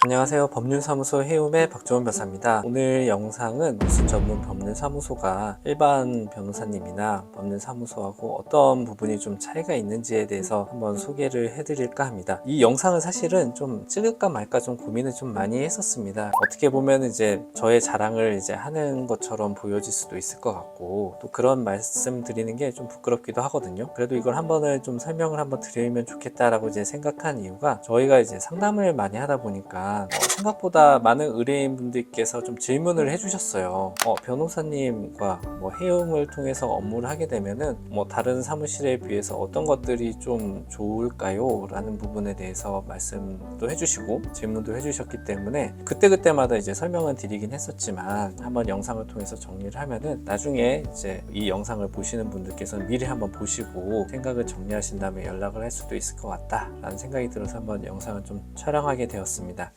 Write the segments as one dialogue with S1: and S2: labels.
S1: 안녕하세요. 법률사무소 해움의 박주원 변호사입니다. 오늘 영상은 무슨 전문 법률사무소가 일반 변호사님이나 법률사무소하고 어떤 부분이 좀 차이가 있는지에 대해서 한번 소개를 해드릴까 합니다. 이 영상은 사실은 좀 찍을까 말까 좀 고민을 좀 많이 했었습니다. 어떻게 보면 이제 저의 자랑을 이제 하는 것처럼 보여질 수도 있을 것 같고, 또 그런 말씀 드리는 게 좀 부끄럽기도 하거든요. 그래도 이걸 한번을 좀 설명을 한번 드리면 좋겠다라고 이제 생각한 이유가, 저희가 이제 상담을 많이 하다 보니까 생각보다 많은 의뢰인분들께서 좀 질문을 해주셨어요. 변호사님과 해움을 통해서 업무를 하게 되면은 다른 사무실에 비해서 어떤 것들이 좀 좋을까요? 라는 부분에 대해서 말씀도 해주시고 질문도 해주셨기 때문에 그때그때마다 이제 설명은 드리긴 했었지만, 한번 영상을 통해서 정리를 하면은 나중에 이제 이 영상을 보시는 분들께서는 미리 한번 보시고 생각을 정리하신 다음에 연락을 할 수도 있을 것 같다 라는 생각이 들어서 한번 영상을 좀 촬영하게 되었습니다.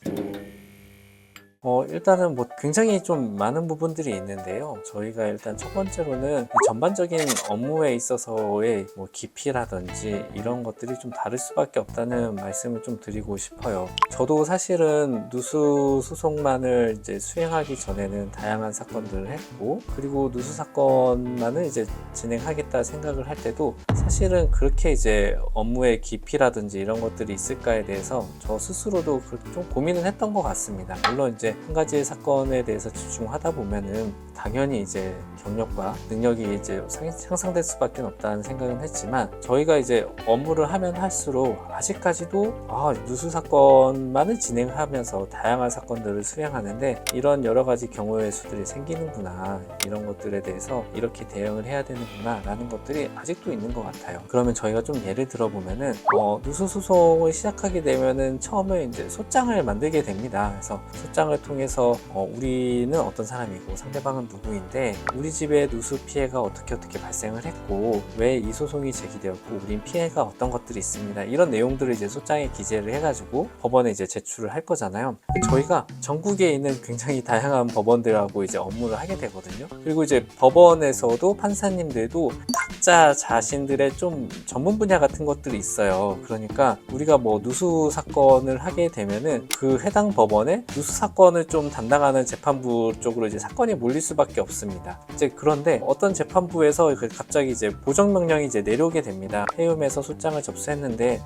S1: 일단은 굉장히 좀 많은 부분들이 있는데요. 저희가 일단 첫 번째로는 전반적인 업무에 있어서의 깊이라든지 이런 것들이 좀 다를 수밖에 없다는 말씀을 좀 드리고 싶어요. 저도 사실은 누수 소송만을 이제 수행하기 전에는 다양한 사건들을 했고, 그리고 누수 사건만을 이제 진행하겠다 생각을 할 때도 사실은 그렇게 이제 업무의 깊이라든지 이런 것들이 있을까에 대해서 저 스스로도 좀 고민을 했던 것 같습니다. 물론 이제 한 가지 사건에 대해서 집중하다 보면은 당연히 이제 경력과 능력이 이제 향상될 수밖에 없다는 생각은 했지만, 저희가 이제 업무를 하면 할수록 아직까지도 누수 사건만을 진행하면서 다양한 사건들을 수행하는데 이런 여러 가지 경우의 수들이 생기는구나, 이런 것들에 대해서 이렇게 대응을 해야 되는구나 라는 것들이 아직도 있는 것 같아요. 그러면 저희가 좀 예를 들어 보면은 누수 소송을 시작하게 되면은 처음에 이제 소장을 만들게 됩니다. 그래서 소장을 통해서 우리는 어떤 사람이고 상대방은 누구인데, 우리 집에 누수 피해가 어떻게 발생을 했고 왜 이 소송이 제기되었고 우린 피해가 어떤 것들이 있습니다, 이런 내용들을 이제 소장에 기재를 해가지고 법원에 이제 제출을 할 거잖아요. 저희가 전국에 있는 굉장히 다양한 법원들하고 이제 업무를 하게 되거든요. 그리고 이제 법원에서도 판사님들도 각자 자신들의 좀 전문 분야 같은 것들이 있어요. 그러니까 우리가 누수 사건을 하게 되면은 그 해당 법원에 누수 사건을 좀 담당하는 재판부 쪽으로 이제 사건이 몰릴 수밖에 없습니다. 이제 그런데 어떤 재판부에서 갑자기 이제 보정 명령이 이제 내려오게 됩니다. 해움에서 소장을 접수했는데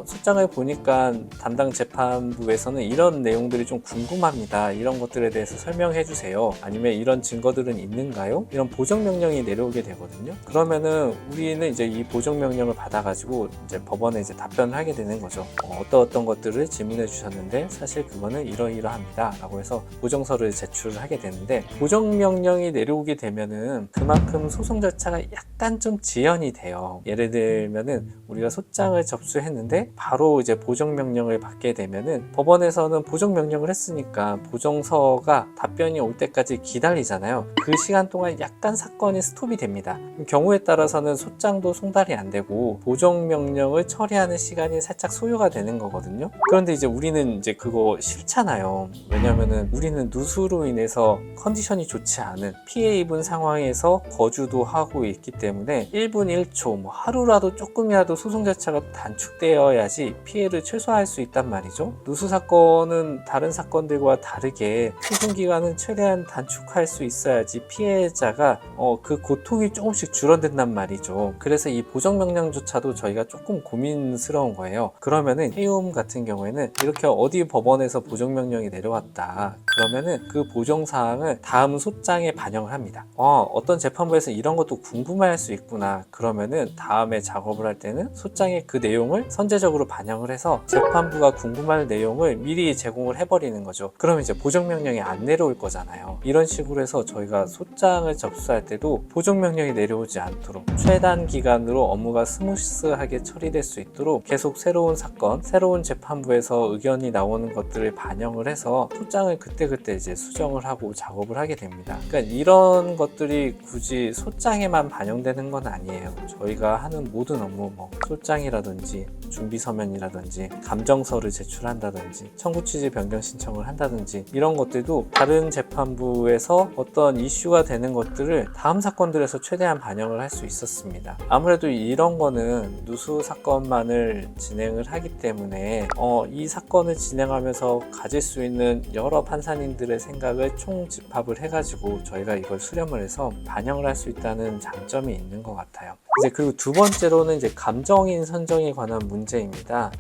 S1: 소장을 보니까 담당 재판부에서는 이런 내용들이 좀 궁금합니다, 이런 것들에 대해서 설명해 주세요, 아니면 이런 증거들은 있는가요? 이런 보정 명령이 내려오게 되거든요. 그러면은 우리는 이제 이 보정 명령을 받아가지고 이제 법원에 이제 답변을 하게 되는 거죠. 어떤 것들을 질문해 주셨는데 사실 그거는 이러이러합니다 라고 해서 보정서를 제출을 하게 되는데, 보정명령이 내려오게 되면은 그만큼 소송 절차가 약간 좀 지연이 돼요. 예를 들면은 우리가 소장을 접수했는데 바로 이제 보정명령을 받게 되면은 법원에서는 보정명령을 했으니까 보정서가 답변이 올 때까지 기다리잖아요. 그 시간 동안 약간 사건이 스톱이 됩니다. 경우에 따라서는 소장도 송달이 안 되고 보정명령을 처리하는 시간이 살짝 소요가 되는 거거든요. 그런데 이제 우리는 이제 그거 싫잖아요. 왜냐면은 우리는 누수로 인해서 컨디션이 좋지 않은 피해 입은 상황에서 거주도 하고 있기 때문에 1분 1초 하루라도 조금이라도 소송 절차가 단축되어야지 피해를 최소화할 수 있단 말이죠. 누수 사건은 다른 사건들과 다르게 소송 기간은 최대한 단축할 수 있어야지 피해자가 그 고통이 조금씩 줄어든단 말이죠. 그래서 이 보정 명령조차도 저희가 조금 고민스러운 거예요. 그러면은 해움 같은 경우에는 이렇게 어디 법원에서 보정 명령이 내려왔다 그러면은 그 보정사항을 다음 소장에 반영을 합니다. 어떤 재판부에서 이런 것도 궁금해할 수 있구나, 그러면은 다음에 작업을 할 때는 소장에 그 내용을 선제적으로 반영을 해서 재판부가 궁금할 내용을 미리 제공을 해버리는 거죠. 그러면 이제 보정 명령이 안 내려올 거잖아요. 이런 식으로 해서 저희가 소장을 접수할 때도 보정 명령이 내려오지 않도록 최단 기간으로 업무가 스무스하게 처리될 수 있도록 계속 새로운 사건, 새로운 재판부에서 의견이 나오는 것들을 반영을 해서 소장을 그때그때 이제 수정을 하고 작업을 하게 됩니다. 그러니까 이런 것들이 굳이 소장에만 반영되는 건 아니에요. 저희가 하는 모든 업무, 소장이라든지 준비서면이라든지 감정서를 제출한다든지 청구 취지 변경 신청을 한다든지 이런 것들도 다른 재판부에서 어떤 이슈가 되는 것들을 다음 사건들에서 최대한 반영을 할 수 있었습니다. 아무래도 이런 거는 누수 사건만을 진행을 하기 때문에 이 사건을 진행하면서 가질 수 있는 여러 판사님들의 생각을 총집합을 해가지고 저희가 이걸 수렴을 해서 반영을 할 수 있다는 장점이 있는 것 같아요. 이제 그리고 두 번째로는 이제 감정인 선정에 관한 문제입니다.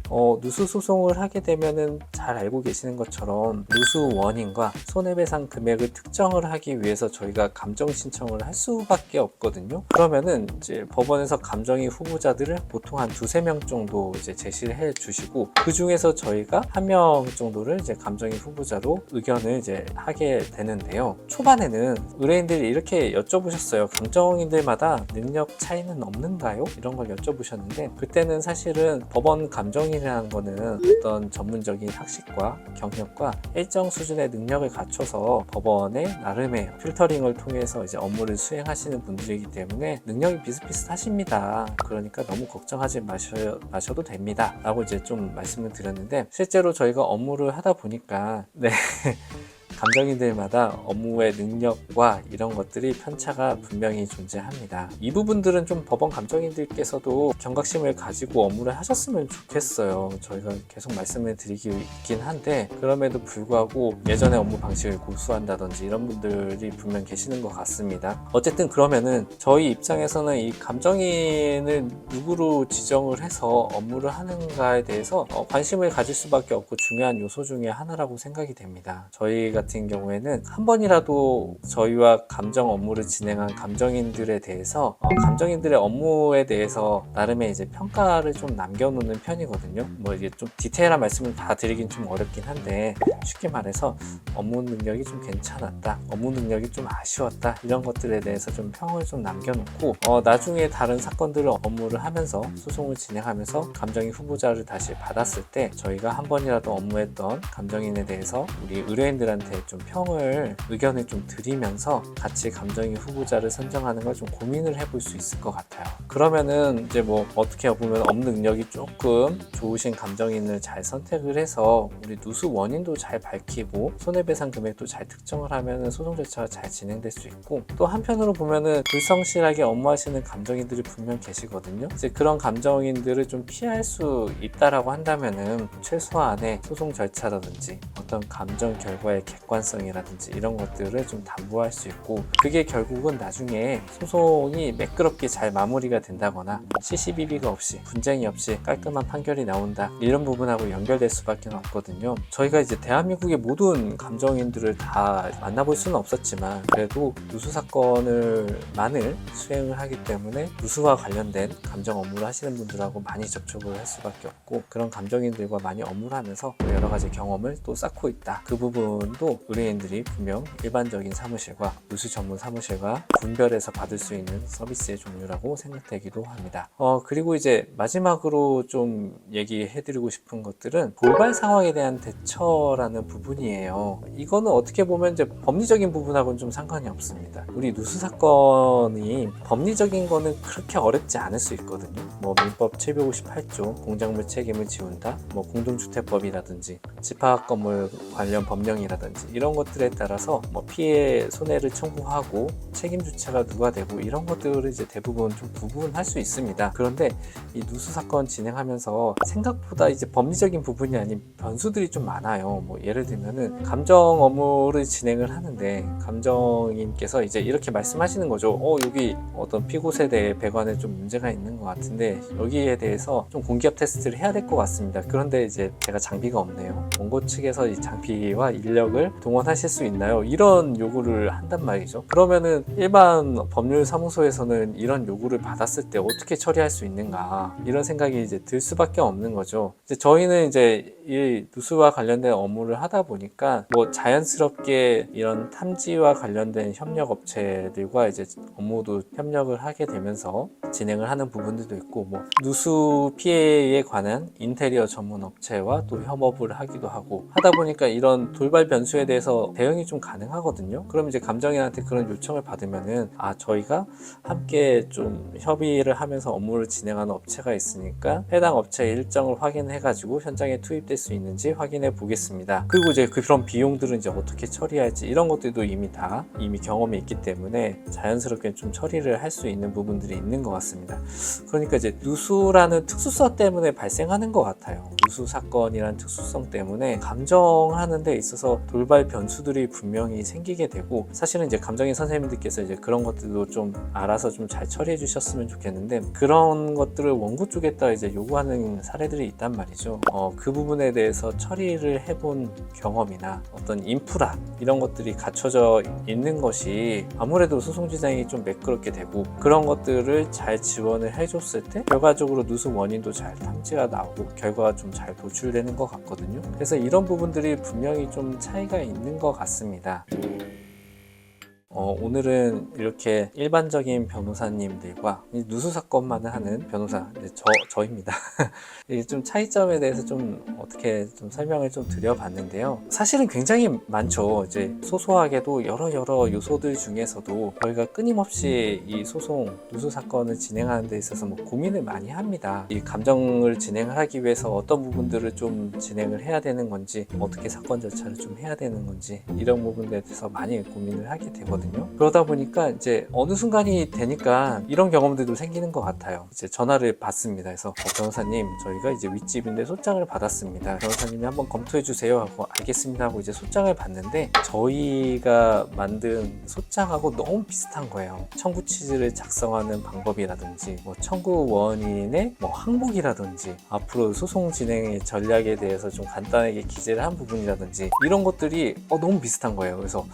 S1: 누수 소송을 하게 되면은 잘 알고 계시는 것처럼 누수 원인과 손해배상 금액을 특정을 하기 위해서 저희가 감정 신청을 할 수밖에 없거든요. 그러면은 이제 법원에서 감정인 후보자들을 보통 한 두세 명 정도 이제 제시를 해 주시고, 그 중에서 저희가 한 명 정도를 이제 감정인 후보자로 의견을 이제 하게 되는데요. 초반에는 의뢰인들이 이렇게 여쭤보셨어요. 감정인들마다 능력 차이는 없는가요? 이런 걸 여쭤보셨는데, 그때는 사실은 법원 감정인이라는 거는 어떤 전문적인 학식과 경력과 일정 수준의 능력을 갖춰서 법원의 나름의 필터링을 통해서 이제 업무를 수행하시는 분들이기 때문에 능력이 비슷비슷하십니다. 그러니까 너무 걱정하지 마셔도 됩니다. 라고 이제 좀 말씀을 드렸는데, 실제로 저희가 업무를 하다 보니까 감정인들마다 업무의 능력과 이런 것들이 편차가 분명히 존재합니다. 이 부분들은 좀 법원 감정인들께서도 경각심을 가지고 업무를 하셨으면 좋겠어요. 저희가 계속 말씀을 드리긴 한데, 그럼에도 불구하고 예전의 업무 방식을 고수한다든지 이런 분들이 분명 계시는 것 같습니다. 어쨌든 그러면은 저희 입장에서는 이 감정인을 누구로 지정을 해서 업무를 하는가에 대해서 관심을 가질 수밖에 없고 중요한 요소 중에 하나라고 생각이 됩니다. 저희 같은 경우에는 한 번이라도 저희와 감정 업무를 진행한 감정인들에 대해서 감정인들의 업무에 대해서 나름의 이제 평가를 좀 남겨놓는 편이거든요. 뭐 이게 좀 디테일한 말씀을 다 드리긴 좀 어렵긴 한데, 쉽게 말해서 업무 능력이 좀 괜찮았다, 업무 능력이 좀 아쉬웠다, 이런 것들에 대해서 좀 평을 좀 남겨놓고 나중에 다른 사건들을 업무를 하면서 소송을 진행하면서 감정인 후보자를 다시 받았을 때 저희가 한 번이라도 업무했던 감정인에 대해서 우리 의뢰인들한테 좀 의견을 좀 드리면서 같이 감정인 후보자를 선정하는 걸 좀 고민을 해볼 수 있을 것 같아요. 그러면은 이제 뭐 어떻게 보면 업무 능력이 조금 좋으신 감정인을 잘 선택을 해서 우리 누수 원인도 잘 밝히고 손해배상 금액도 잘 특정을 하면은 소송 절차가 잘 진행될 수 있고, 또 한편으로 보면은 불성실하게 업무하시는 감정인들이 분명 계시거든요. 이제 그런 감정인들을 좀 피할 수 있다라고 한다면은 최소한의 소송 절차라든지 어떤 감정 결과의 객관성이라든지 이런 것들을 좀 담보할 수 있고, 그게 결국은 나중에 소송이 매끄럽게 잘 마무리가 된다거나 시시비비가 없이 분쟁이 없이 깔끔한 판결이 나온다, 이런 부분하고 연결될 수밖에 없거든요. 저희가 이제 대한민국의 모든 감정인들을 다 만나볼 수는 없었지만 그래도 누수 사건만을 수행을 하기 때문에 누수와 관련된 감정 업무를 하시는 분들하고 많이 접촉을 할 수밖에 없고, 그런 감정인들과 많이 업무를 하면서 여러 가지 경험을 또 쌓고 있다. 그 부분도 의뢰인들이 분명 일반적인 사무실과 누수 전문 사무실과 분별해서 받을 수 있는 서비스의 종류라고 생각되기도 합니다. 그리고 이제 마지막으로 좀 얘기해드리고 싶은 것들은 돌발 상황에 대한 대처라는 부분이에요. 이거는 어떻게 보면 이제 법리적인 부분하고는 좀 상관이 없습니다. 우리 누수 사건이 법리적인 거는 그렇게 어렵지 않을 수 있거든요. 뭐 민법 758조 공작물 책임을 지운다, 뭐 공동주택법이라든지 집합건물 관련 법령이라든지 이런 것들에 따라서 뭐 피해 손해를 청구하고 책임 주체가 누가 되고 이런 것들을 이제 대부분 좀 구분할 수 있습니다. 그런데 이 누수 사건 진행하면서 생각보다 이제 법리적인 부분이 아닌 변수들이 좀 많아요. 뭐 예를 들면은 감정 업무를 진행을 하는데 감정인께서 이제 이렇게 말씀하시는 거죠. 여기 어떤 피고 세대의 배관에 좀 문제가 있는 것 같은데 여기에 대해서 좀 공기압 테스트를 해야 될 것 같습니다. 그런데 이제 제가 장비가 없네요. 원고 측에서 이 장비와 인력을 동원하실 수 있나요? 이런 요구를 한단 말이죠. 그러면은 일반 법률 사무소에서는 이런 요구를 받았을 때 어떻게 처리할 수 있는가, 이런 생각이 이제 들 수밖에 없는 거죠. 이제 저희는 이제 이 누수와 관련된 업무를 하다 보니까 뭐 자연스럽게 이런 탐지와 관련된 협력 업체들과 이제 업무도 협력을 하게 되면서 진행을 하는 부분들도 있고, 뭐 누수 피해에 관한 인테리어 전문 업체와 또 협업을 하기도 하고 하다 보니까 이런 돌발 변수에 업무에 대해서 대응이 좀 가능하거든요. 그럼 이제 감정인한테 그런 요청을 받으면은 저희가 함께 좀 협의를 하면서 업무를 진행하는 업체가 있으니까 해당 업체의 일정을 확인해 가지고 현장에 투입될 수 있는지 확인해 보겠습니다. 그리고 이제 그런 비용들은 이제 어떻게 처리할지 이런 것들도 이미 경험이 있기 때문에 자연스럽게 좀 처리를 할 수 있는 부분들이 있는 것 같습니다. 그러니까 이제 누수라는 특수성 때문에 발생하는 것 같아요. 누수 사건이라는 특수성 때문에 감정하는 데 있어서 돌발 변수들이 분명히 생기게 되고, 사실은 이제 감정인 선생님들께서 이제 그런 것들도 좀 알아서 좀 잘 처리해 주셨으면 좋겠는데, 그런 것들을 원고 쪽에다 이제 요구하는 사례들이 있단 말이죠. 그 부분에 대해서 처리를 해본 경험이나 어떤 인프라 이런 것들이 갖춰져 있는 것이 아무래도 소송 진행이 좀 매끄럽게 되고, 그런 것들을 잘 지원을 해줬을 때 결과적으로 누수 원인도 잘 탐지가 나오고 결과가 좀 잘 도출되는 것 같거든요. 그래서 이런 부분들이 분명히 좀 차이가 있는 것 같습니다. 오늘은 이렇게 일반적인 변호사님들과 누수 사건만을 하는 변호사, 저입니다. 좀 차이점에 대해서 좀 어떻게 좀 설명을 좀 드려봤는데요. 사실은 굉장히 많죠. 이제 소소하게도 여러 요소들 중에서도 저희가 끊임없이 이 소송, 누수 사건을 진행하는 데 있어서 고민을 많이 합니다. 이 감정을 진행을 하기 위해서 어떤 부분들을 좀 진행을 해야 되는 건지, 어떻게 사건 절차를 좀 해야 되는 건지, 이런 부분에 대해서 많이 고민을 하게 되거든요. 그러다 보니까 이제 어느 순간이 되니까 이런 경험들도 생기는 것 같아요. 이제 전화를 받습니다. 그래서 변호사님, 저희가 이제 윗집인데 소장을 받았습니다. 변호사님이 한번 검토해 주세요 하고 알겠습니다 하고 이제 소장을 받는데, 저희가 만든 소장하고 너무 비슷한 거예요. 청구 취지를 작성하는 방법이라든지 청구 원인의 항목이라든지 앞으로 소송 진행의 전략에 대해서 좀 간단하게 기재를 한 부분이라든지 이런 것들이 너무 비슷한 거예요. 그래서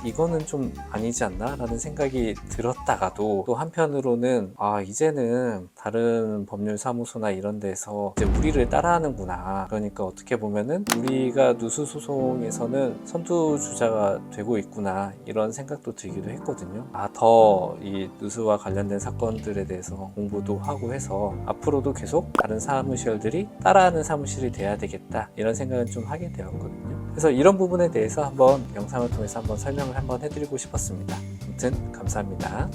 S1: 이거는 좀 아니지 않나 라는 생각이 들었다가도, 또 한편으로는 이제는 다른 법률사무소나 이런 데서 이제 우리를 따라하는구나, 그러니까 어떻게 보면은 우리가 누수 소송에서는 선두주자가 되고 있구나, 이런 생각도 들기도 했거든요. 더 이 누수와 관련된 사건들에 대해서 공부도 하고 해서 앞으로도 계속 다른 사무실들이 따라하는 사무실이 돼야 되겠다, 이런 생각은 좀 하게 되었거든요. 그래서 이런 부분에 대해서 한번 영상을 통해서 한번 설명을 한번 해드리고 싶었습니다. 아무튼 감사합니다.